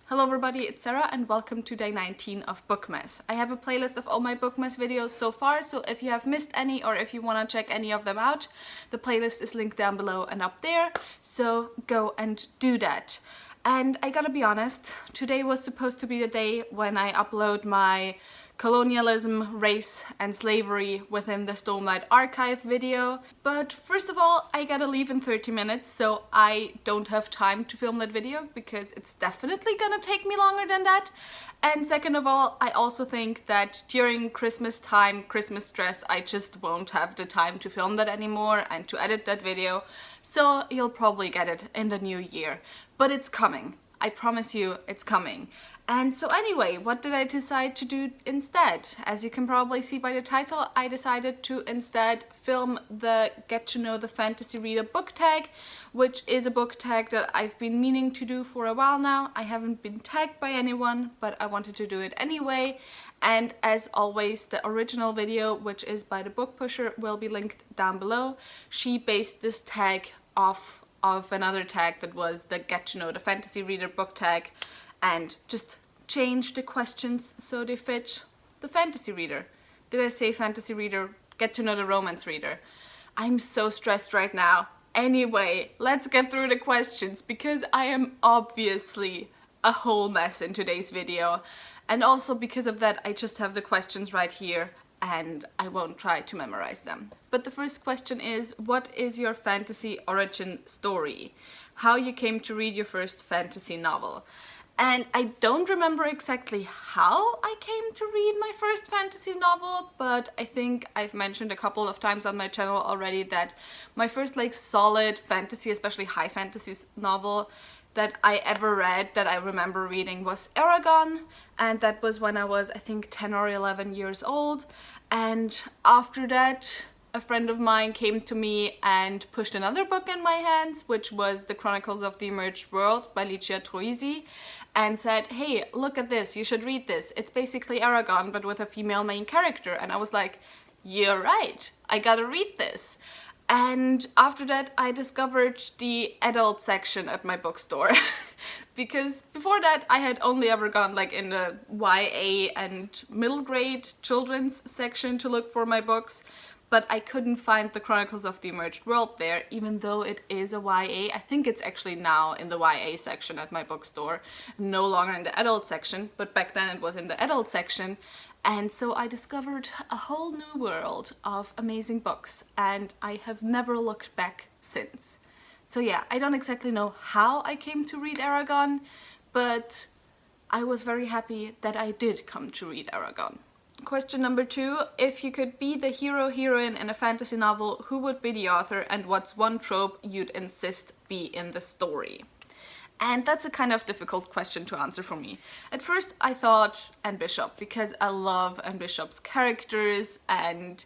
Hello everybody, it's Sarah and welcome to day 19 of Bookmas. I have a playlist of all my Bookmas videos so far, so if you have missed any or if you want to check any of them out, the playlist is linked down below and up there, so go and do that. And I gotta be honest, today was supposed to be the day when I upload my colonialism, race and slavery within the Stormlight archive video. But first of all, I gotta leave in 30 minutes, so I don't have time to film that video because it's definitely gonna take me longer than that. And second of all, I also think that during Christmas time, Christmas stress, I just won't have the time to film that anymore and to edit that video. So you'll probably get it in the new year. But it's coming. I promise you it's coming. And so anyway, what did I decide to do instead? As you can probably see by the title, I decided to instead film the Get to Know the Fantasy Reader book tag, which is a book tag that I've been meaning to do for a while now. I haven't been tagged by anyone, but I wanted to do it anyway. And as always, the original video, which is by the book pusher, will be linked down below. She based this tag off of another tag that was the Get to Know the Fantasy Reader book tag, and just change the questions so they fit the fantasy reader. Did I say fantasy reader? Get to know the romance reader. I'm so stressed right now. Anyway, let's get through the questions because I am obviously a whole mess in today's video. And also because of that, I just have the questions right here and I won't try to memorize them. But the first question is, what is your fantasy origin story? How you came to read your first fantasy novel? And I don't remember exactly how I came to read my first fantasy novel, but I think I've mentioned a couple of times on my channel already that my first solid fantasy, especially high fantasy novel that I ever read, that I remember reading, was Eragon, and that was when I was, I think, 10 or 11 years old. And after that, a friend of mine came to me and pushed another book in my hands, which was The Chronicles of the Emerged World by Licia Troisi, and said, hey, look at this, you should read this. It's basically Eragon, but with a female main character. And I was like, you're right, I gotta read this. And after that, I discovered the adult section at my bookstore. Because before that, I had only ever gone in the YA and middle grade children's section to look for my books. But I couldn't find The Chronicles of the Emerged World there, even though it is a YA. I think it's actually now in the YA section at my bookstore, no longer in the adult section, but back then it was in the adult section. And so I discovered a whole new world of amazing books, and I have never looked back since. So yeah, I don't exactly know how I came to read Eragon, but I was very happy that I did come to read Eragon. Question number 2, if you could be the hero/heroine in a fantasy novel, who would be the author and what's one trope you'd insist be in the story? And that's a kind of difficult question to answer for me. At first I thought Anne Bishop, because I love Anne Bishop's characters and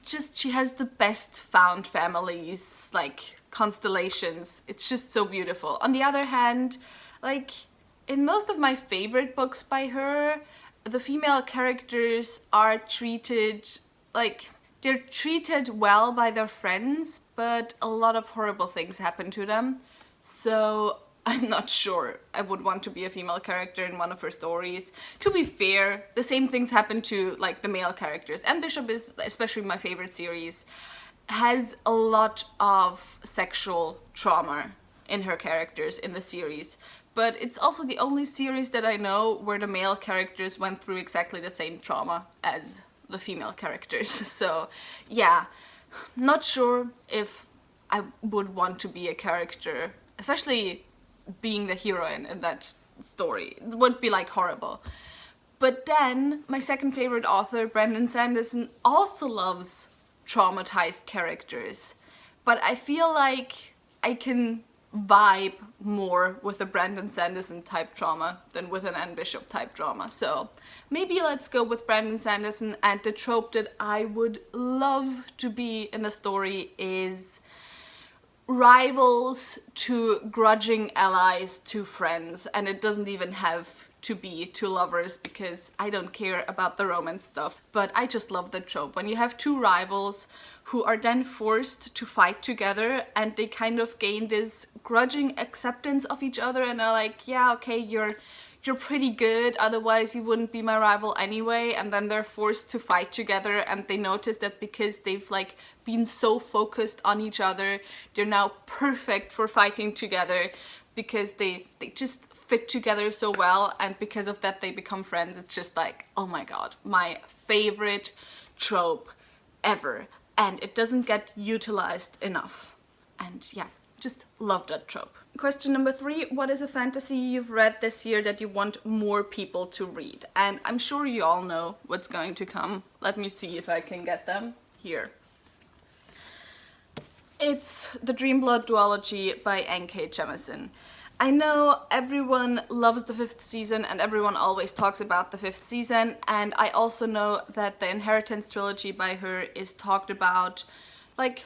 just she has the best found families, constellations. It's just so beautiful. On the other hand, in most of my favorite books by her, the female characters are treated they're treated well by their friends, but a lot of horrible things happen to them. So I'm not sure I would want to be a female character in one of her stories. To be fair, the same things happen to the male characters. And Bishop is, especially my favorite series, has a lot of sexual trauma in her characters in the series. But it's also the only series that I know where the male characters went through exactly the same trauma as the female characters. So yeah, not sure if I would want to be a character, especially being the heroine in that story. It would be horrible. But then my second favorite author, Brandon Sanderson, also loves traumatized characters. But I feel like I can vibe more with a Brandon Sanderson type trauma than with an Anne Bishop type trauma. So maybe let's go with Brandon Sanderson, and the trope that I would love to be in a story is rivals to grudging allies to friends, and it doesn't even have to be two lovers, because I don't care about the romance stuff. But I just love the trope when you have two rivals who are then forced to fight together, and they kind of gain this grudging acceptance of each other and are like, yeah, okay, you're pretty good, otherwise you wouldn't be my rival anyway. And then they're forced to fight together, and they notice that because they've like been so focused on each other, they're now perfect for fighting together because they just fit together so well, and because of that they become friends. It's just like, oh my god, my favorite trope ever, and it doesn't get utilized enough. And yeah, just love that trope. Question number 3, what is a fantasy you've read this year that you want more people to read? And I'm sure you all know what's going to come. Let me see if I can get them here. It's The Dreamblood duology by N.K. Jemisin. I know everyone loves the 5th season and everyone always talks about the 5th season, and I also know that the Inheritance trilogy by her is talked about, like,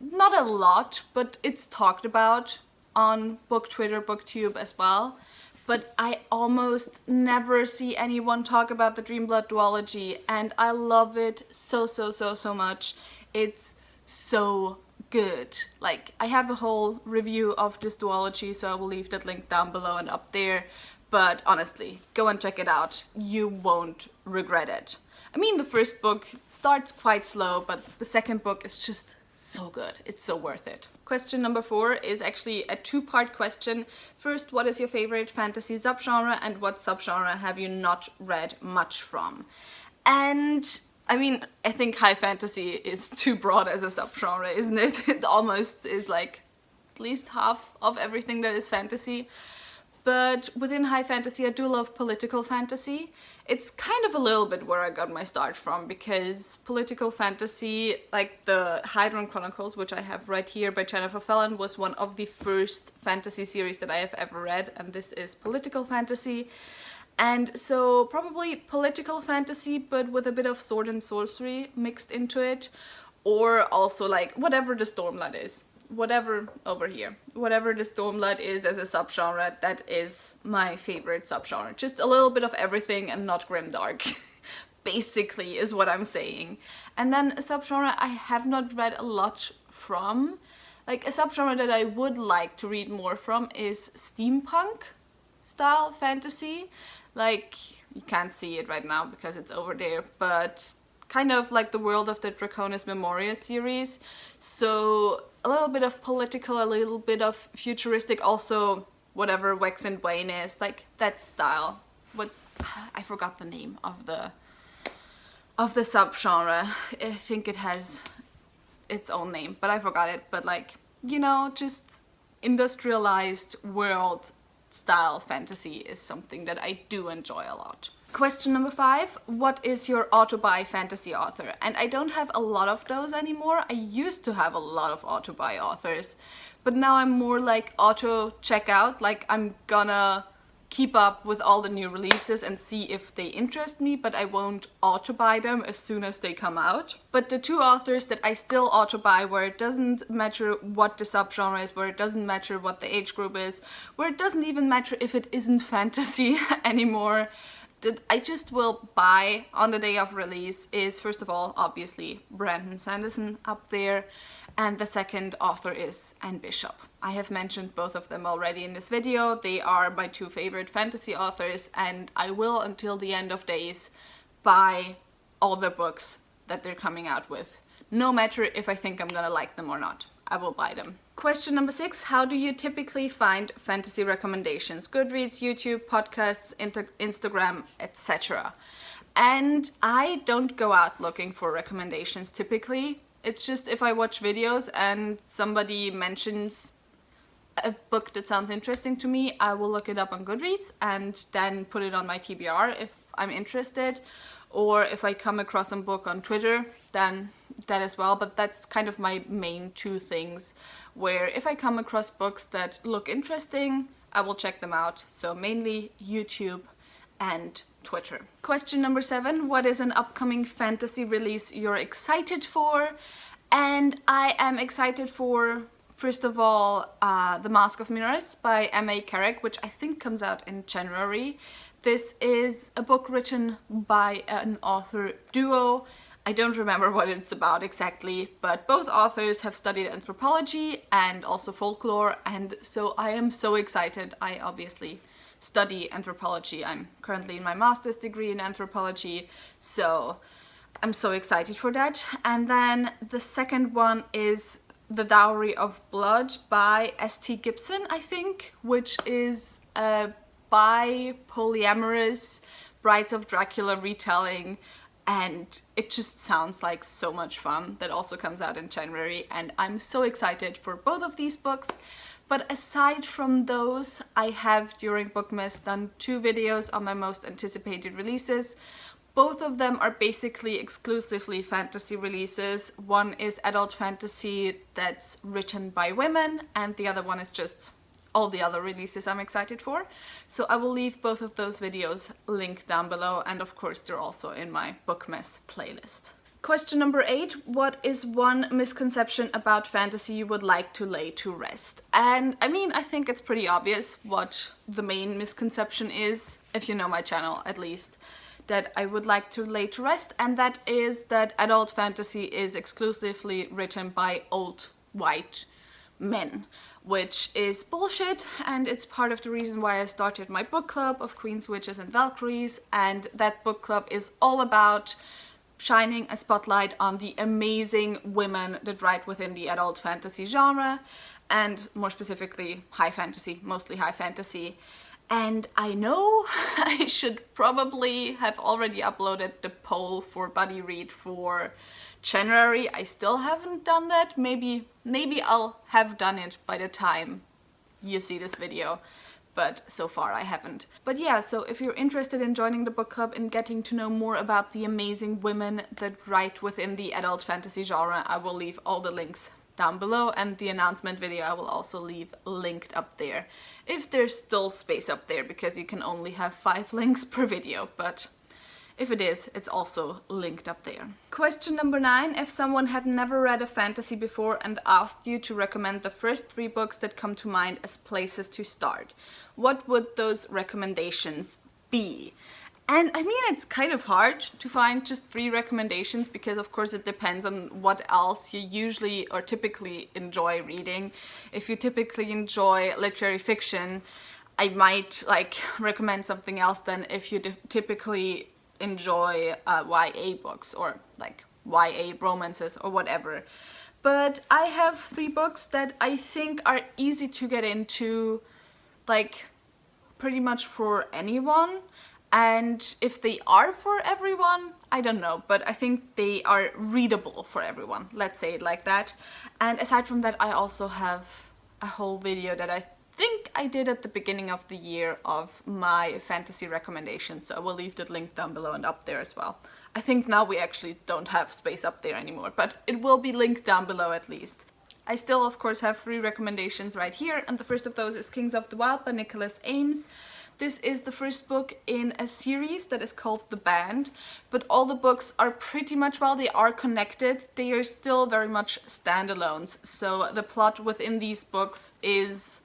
not a lot, but it's talked about on book Twitter, booktube as well. But I almost never see anyone talk about the Dreamblood duology, and I love it so much. It's so good. Like, I have a whole review of this duology, so I will leave that link down below and up there. But honestly, go and check it out. You won't regret it. I mean, the first book starts quite slow, but the second book is just so good. It's so worth it. Question number 4 is actually a 2-part question. First, what is your favorite fantasy subgenre, and what subgenre have you not read much from? And I mean, I think high fantasy is too broad as a subgenre, isn't it? It almost is like at least half of everything that is fantasy. But within high fantasy, I do love political fantasy. It's kind of a little bit where I got my start from, because political fantasy, like the Hydron Chronicles, which I have read here by Jennifer Fallon, was one of the first fantasy series that I have ever read, and this is political fantasy. And so probably political fantasy, but with a bit of sword and sorcery mixed into it, or also like whatever the Stormlight is. Whatever over here, whatever the Stormlight is as a subgenre, that is my favorite subgenre. Just a little bit of everything and not grimdark, basically, is what I'm saying. And then a subgenre I have not read a lot from, like a subgenre that I would like to read more from, is steampunk style fantasy. Like, you can't see it right now because it's over there, but kind of like the World of the Draconis Memoria series. So a little bit of political, a little bit of futuristic, also whatever Wex and Wayne is, like that style. I forgot the name of the subgenre. I think it has its own name, but I forgot it. But like, you know, just industrialized world style fantasy is something that I do enjoy a lot. Question number 5, what is your auto-buy fantasy author? And I don't have a lot of those anymore. I used to have a lot of auto-buy authors, but now I'm more like auto-checkout, like I'm gonna keep up with all the new releases and see if they interest me, but I won't auto-buy them as soon as they come out. But the 2 authors that I still auto-buy, where it doesn't matter what the subgenre is, where it doesn't matter what the age group is, where it doesn't even matter if it isn't fantasy anymore, that I just will buy on the day of release, is first of all obviously Brandon Sanderson up there, and the second author is Anne Bishop. I have mentioned both of them already in this video. They are my 2 favorite fantasy authors, and I will until the end of days buy all the books that they're coming out with, no matter if I think I'm gonna like them or not. I will buy them. Question number 6, how do you typically find fantasy recommendations? Goodreads, YouTube, podcasts, Instagram, etc. And I don't go out looking for recommendations typically. It's just if I watch videos and somebody mentions a book that sounds interesting to me, I will look it up on Goodreads and then put it on my TBR if I'm interested. Or if I come across a book on Twitter, then that as well. But that's kind of my main 2 things, where if I come across books that look interesting, I will check them out. So mainly YouTube and Twitter. Question number 7, what is an upcoming fantasy release you're excited for? And I am excited for First of all, The Mask of Mirrors by M.A. Carrick, which I think comes out in January. This is a book written by an author duo. I don't remember what it's about exactly, but both authors have studied anthropology and also folklore, and so I am so excited. I obviously study anthropology. I'm currently in my master's degree in anthropology, so I'm so excited for that. And then the second one is The Dowry of Blood by S.T. Gibson, I think, which is a bi-polyamorous Brides of Dracula retelling, and it just sounds like so much fun. That also comes out in January, and I'm so excited for both of these books. But aside from those, I have during Bookmas done 2 videos on my most anticipated releases. Both of them are basically exclusively fantasy releases. One is adult fantasy that's written by women, and the other one is just all the other releases I'm excited for. So I will leave both of those videos linked down below, and of course they're also in my Bookmas playlist. Question number 8. What is one misconception about fantasy you would like to lay to rest? And I mean, I think it's pretty obvious what the main misconception is, if you know my channel at least, that I would like to lay to rest, and that is that adult fantasy is exclusively written by old white men, which is bullshit, and it's part of the reason why I started my book club of Queens, Witches and Valkyries, and that book club is all about shining a spotlight on the amazing women that write within the adult fantasy genre, and more specifically high fantasy, mostly high fantasy. And I know I should probably have already uploaded the poll for Buddy Read for January. I still haven't done that. Maybe I'll have done it by the time you see this video, but so far I haven't. But yeah, so if you're interested in joining the book club and getting to know more about the amazing women that write within the adult fantasy genre, I will leave all the links down below, and the announcement video I will also leave linked up there, if there's still space up there, because you can only have 5 links per video, but if it is, it's also linked up there. Question number 9. If someone had never read a fantasy before and asked you to recommend the first 3 books that come to mind as places to start, what would those recommendations be? And I mean, it's kind of hard to find just 3 recommendations, because of course it depends on what else you usually or typically enjoy reading. If you typically enjoy literary fiction, I might like recommend something else than if you typically enjoy YA books or like YA romances or whatever. But I have 3 books that I think are easy to get into, like pretty much for anyone. And if they are for everyone, I don't know, but I think they are readable for everyone, let's say it like that. And aside from that, I also have a whole video that I think I did at the beginning of the year of my fantasy recommendations, so I will leave that link down below and up there as well. I think now we actually don't have space up there anymore, but it will be linked down below at least. I still, of course, have 3 recommendations right here, and the first of those is Kings of the Wild by Nicholas Ames. This is the first book in a series that is called The Band, but all the books are pretty much, while they are connected, they are still very much standalones. So the plot within these books is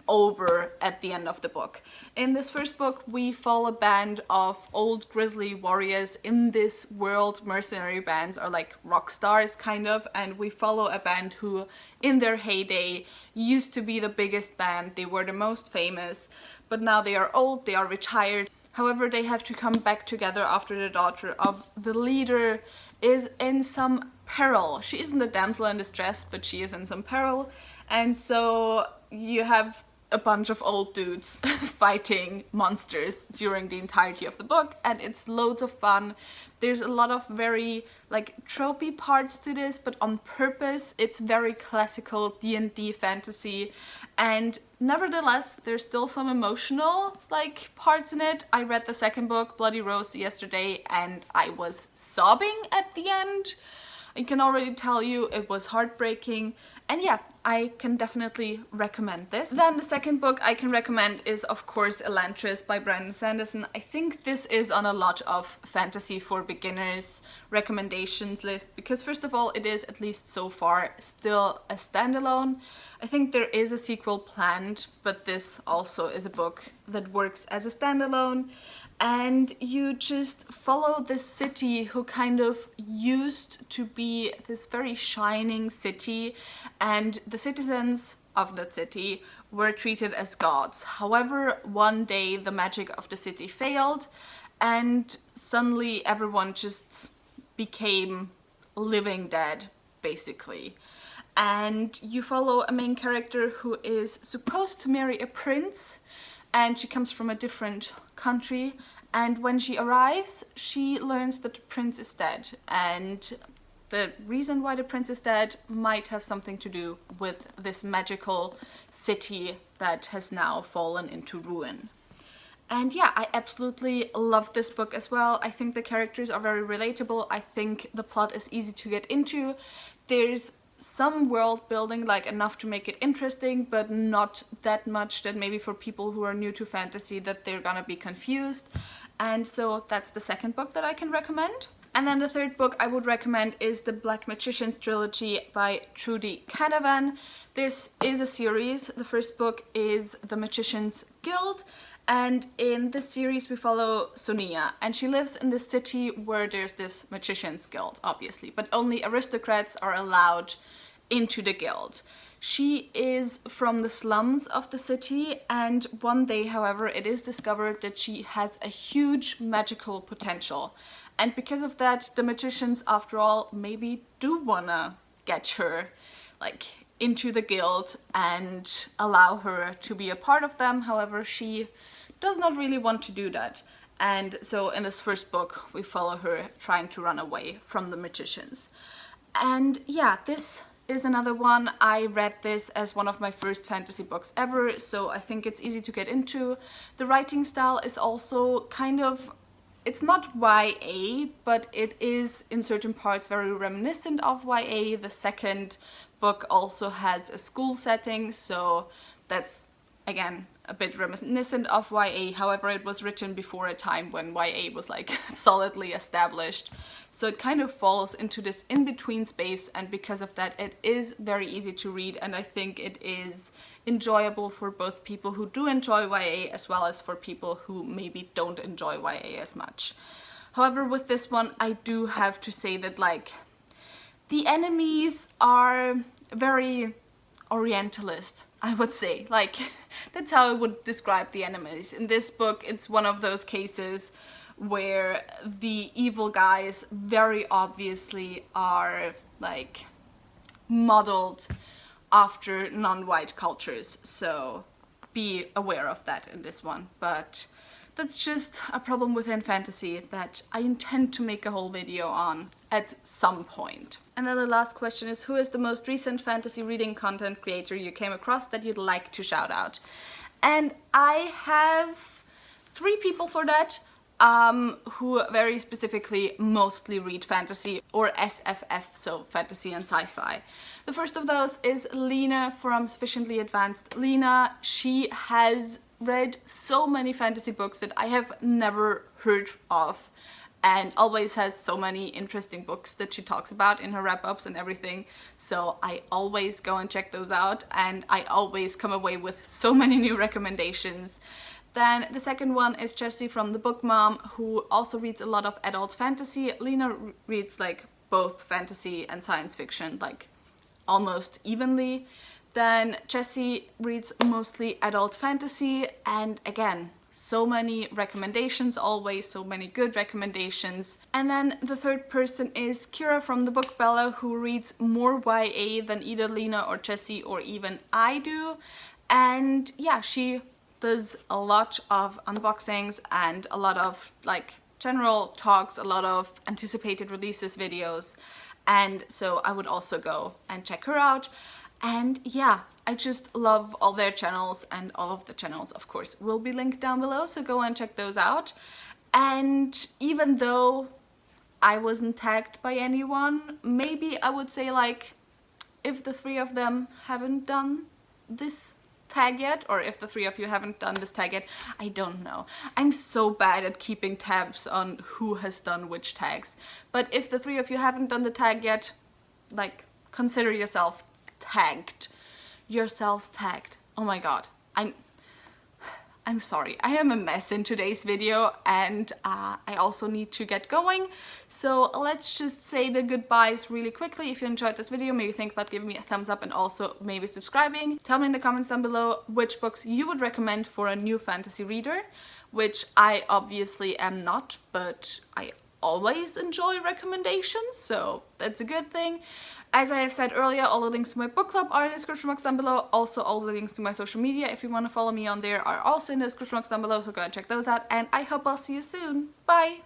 over at the end of the book. In this first book, we follow a band of old grizzly warriors in this world. Mercenary bands are like rock stars, kind of, and we follow a band who, in their heyday, used to be the biggest band. They were the most famous, but now they are old, they are retired. However, they have to come back together after the daughter of the leader is in some peril. She isn't a damsel in distress, but she is in some peril, and so you have a bunch of old dudes fighting monsters during the entirety of the book, and it's loads of fun. There's a lot of very like tropey parts to this, but on purpose. It's very classical D&D fantasy, and nevertheless there's still some emotional like parts in it. I read the second book, Bloody Rose, yesterday, and I was sobbing at the end. I can already tell you it was heartbreaking, And yeah, I can definitely recommend this. Then the second book I can recommend is of course Elantris by Brandon Sanderson. I think this is on a lot of fantasy for beginners recommendations list because first of all it is, at least so far, still a standalone. I think there is a sequel planned, but this also is a book that works as a standalone. And you just follow this city who kind of used to be this very shining city, and the citizens of that city were treated as gods. However, one day the magic of the city failed and suddenly everyone just became living dead, basically. And you follow a main character who is supposed to marry a prince, and she comes from a different country, and when she arrives she learns that the prince is dead, and the reason why the prince is dead might have something to do with this magical city that has now fallen into ruin. And yeah, I absolutely love this book as well. I think the characters are very relatable. I think the plot is easy to get into. There's some world building, like enough to make it interesting, but not that much that maybe for people who are new to fantasy that they're gonna be confused. And so that's the second book that I can recommend. And then the third book I would recommend is the Black Magicians trilogy by Trudy Canavan. This is a series. The first book is The Magicians Guild, and in this series we follow Sonia, and she lives in this city where there's this Magicians Guild, obviously, but only aristocrats are allowed into the guild. She is from the slums of the city, and one day, however, it is discovered that she has a huge magical potential. And because of that, the magicians, after all, maybe do wanna get her, like, into the guild and allow her to be a part of them. However, she does not really want to do that. And so in this first book, we follow her trying to run away from the magicians. And yeah, this is another one. I read this as one of my first fantasy books ever, so I think it's easy to get into. The writing style is also kind of, it's not YA, but it is in certain parts very reminiscent of YA. The second book also has a school setting, so that's again a bit reminiscent of YA. However, it was written before a time when YA was like solidly established, so it kind of falls into this in-between space, and because of that it is very easy to read, and I think it is enjoyable for both people who do enjoy YA as well as for people who maybe don't enjoy YA as much. However, with this one I do have to say that, like, the enemies are very orientalist, I would say. Like, that's how I would describe the enemies. In this book, it's one of those cases where the evil guys very obviously are, like, modeled after non-white cultures, so be aware of that in this one. But that's just a problem within fantasy that I intend to make a whole video on at some point. And then the last question is, who is the most recent fantasy reading content creator you came across that you'd like to shout out? And I have 3 people for that, who very specifically mostly read fantasy, or SFF, so fantasy and sci-fi. The first of those is Lena from Sufficiently Advanced Lena. She has read so many fantasy books that I have never heard of, and always has so many interesting books that she talks about in her wrap-ups and everything, so I always go and check those out, and I always come away with so many new recommendations. Then the second one is Jessie from The Book Mom, who also reads a lot of adult fantasy. Lena reads like both fantasy and science fiction, like almost evenly. Then Jessie reads mostly adult fantasy, and again, so many recommendations always, so many good recommendations. And then the third person is Kira from The Book Bella, who reads more YA than either Lena or Jessie or even I do. And yeah, she does a lot of unboxings and a lot of like general talks, a lot of anticipated releases videos, and so I would also go and check her out. And yeah, I just love all their channels, and all of the channels of course will be linked down below, so go and check those out. And even though I wasn't tagged by anyone, maybe I would say, like, if the three of them haven't done this tag yet, or if the three of you haven't done this tag yet, I don't know. I'm so bad at keeping tabs on who has done which tags. But if the three of you haven't done the tag yet, like, consider yourselves tagged. Yourselves tagged. Oh my god. I'm sorry, I am a mess in today's video, and I also need to get going. So let's just say the goodbyes really quickly. If you enjoyed this video, maybe think about giving me a thumbs up and also maybe subscribing. Tell me in the comments down below which books you would recommend for a new fantasy reader, which I obviously am not, but I always enjoy recommendations, so that's a good thing. As I have said earlier, all the links to my book club are in the description box down below. Also, all the links to my social media, if you want to follow me on there, are also in the description box down below, so go and check those out. And I hope I'll see you soon. Bye!